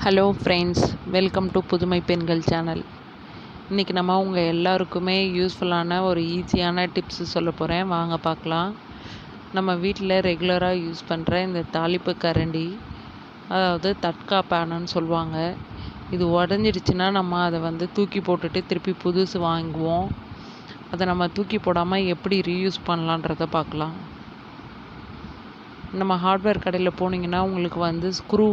Hello friends, welcome to புதுமை பெண்கள் channel. இன்றைக்கி நம்ம உங்கள் எல்லாருக்குமே யூஸ்ஃபுல்லான ஒரு ஈஸியான டிப்ஸு சொல்ல போகிறேன். வாங்க பார்க்கலாம். நம்ம வீட்டில் ரெகுலராக யூஸ் பண்ணுற இந்த தாளிப்பு கரண்டி, அதாவது தட்கா பேனுன்னு சொல்லுவாங்க. இது உடஞ்சிடுச்சுன்னா நம்ம அதை தூக்கி போட்டுட்டு திருப்பி புதுசு வாங்குவோம். அதை நம்ம தூக்கி போடாமல் எப்படி ரீயூஸ் பண்ணலான்றதை பார்க்கலாம். நம்ம ஹார்ட்வேர் கடையில் போனீங்கன்னா உங்களுக்கு ஸ்க்ரூ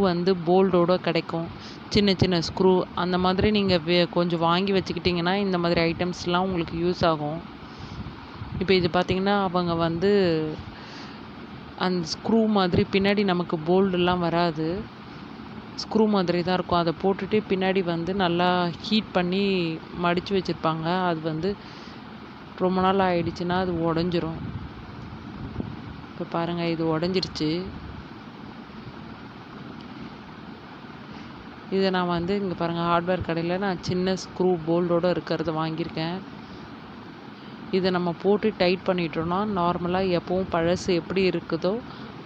போல்டோடு கிடைக்கும். சின்ன சின்ன ஸ்க்ரூ அந்த மாதிரி நீங்கள் கொஞ்சம் வாங்கி வச்சுக்கிட்டிங்கன்னா இந்த மாதிரி ஐட்டம்ஸ்லாம் உங்களுக்கு யூஸ் ஆகும். இப்போ இது பார்த்திங்கன்னா அவங்க அந்த ஸ்க்ரூ மாதிரி பின்னாடி நமக்கு போல்டெல்லாம் வராது. ஸ்க்ரூ மாதிரி தான் இருக்கும். அதை போட்டுட்டு பின்னாடி நல்லா ஹீட் பண்ணி மடித்து வச்சுருப்பாங்க. அது ரொம்ப நாள் ஆயிடுச்சுன்னா அது உடஞ்சிரும். இப்போ பாருங்கள், இது உடஞ்சிருச்சு. இதை நான் இங்கே பாருங்கள், ஹார்ட்வேர் கடையில் நான் சின்ன ஸ்க்ரூ போல்டோடு இருக்கிறத வாங்கியிருக்கேன். இதை நம்ம போட்டு டைட் பண்ணிட்டோம்னா நார்மலாக எப்பவும் பழசு எப்படி இருக்குதோ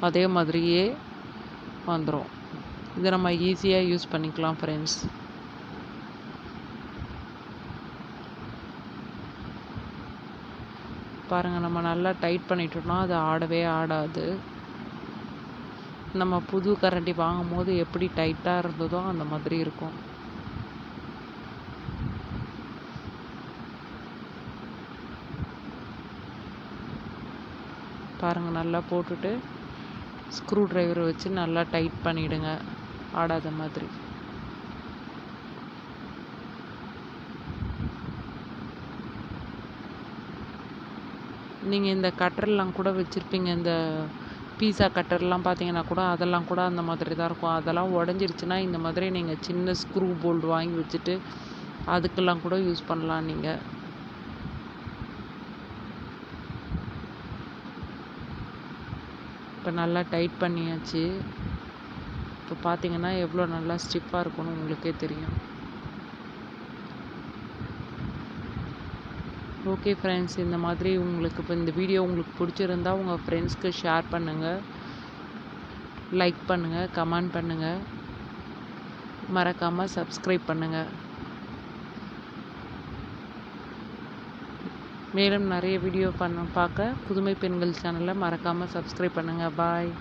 அதே மாதிரியே வந்துடும். இதை நம்ம ஈஸியாக யூஸ் பண்ணிக்கலாம் ஃப்ரெண்ட்ஸ். பாருங்கள், நம்ம நல்லா டைட் பண்ணிட்டோம்னா அது ஆடவே ஆடாது. நம்ம புது கரண்டி வாங்கும் போது எப்படி டைட்டாக இருந்ததோ அந்த மாதிரி இருக்கும். பாருங்கள், நல்லா போட்டுட்டு ஸ்க்ரூ டிரைவரை வச்சு நல்லா டைட் பண்ணிவிடுங்க, ஆடாத மாதிரி. நீங்கள் இந்த கட்டர்லாம் கூட வச்சுருப்பீங்க. இந்த பீஸா கட்டர்லாம் பார்த்தீங்கன்னா கூட அதெல்லாம் கூட அந்த மாதிரி தான் இருக்கும். அதெல்லாம் உடஞ்சிருச்சுன்னா இந்த மாதிரி நீங்கள் சின்ன ஸ்க்ரூ போல்டு வாங்கி வச்சுட்டு அதுக்கெல்லாம் கூட யூஸ் பண்ணலாம் நீங்கள். இப்போ நல்லா டைட் பண்ணியாச்சு. இப்போ பார்த்தீங்கன்னா எவ்வளோ நல்லா ஸ்டிஃபாக இருக்கும்னு உங்களுக்கே தெரியும். ஓகே ஃப்ரெண்ட்ஸ், இந்த மாதிரி உங்களுக்கு இப்போ இந்த வீடியோ உங்களுக்கு பிடிச்சிருந்தா உங்கள் ஃப்ரெண்ட்ஸ்க்கு ஷேர் பண்ணுங்கள், லைக் பண்ணுங்கள், கமெண்ட் பண்ணுங்கள், மறக்காமல் சப்ஸ்கிரைப் பண்ணுங்கள். மேலும் நிறைய வீடியோ பார்க்க புதுமை பெண்கள் சேனலை மறக்காமல் சப்ஸ்கிரைப் பண்ணுங்கள். பாய்.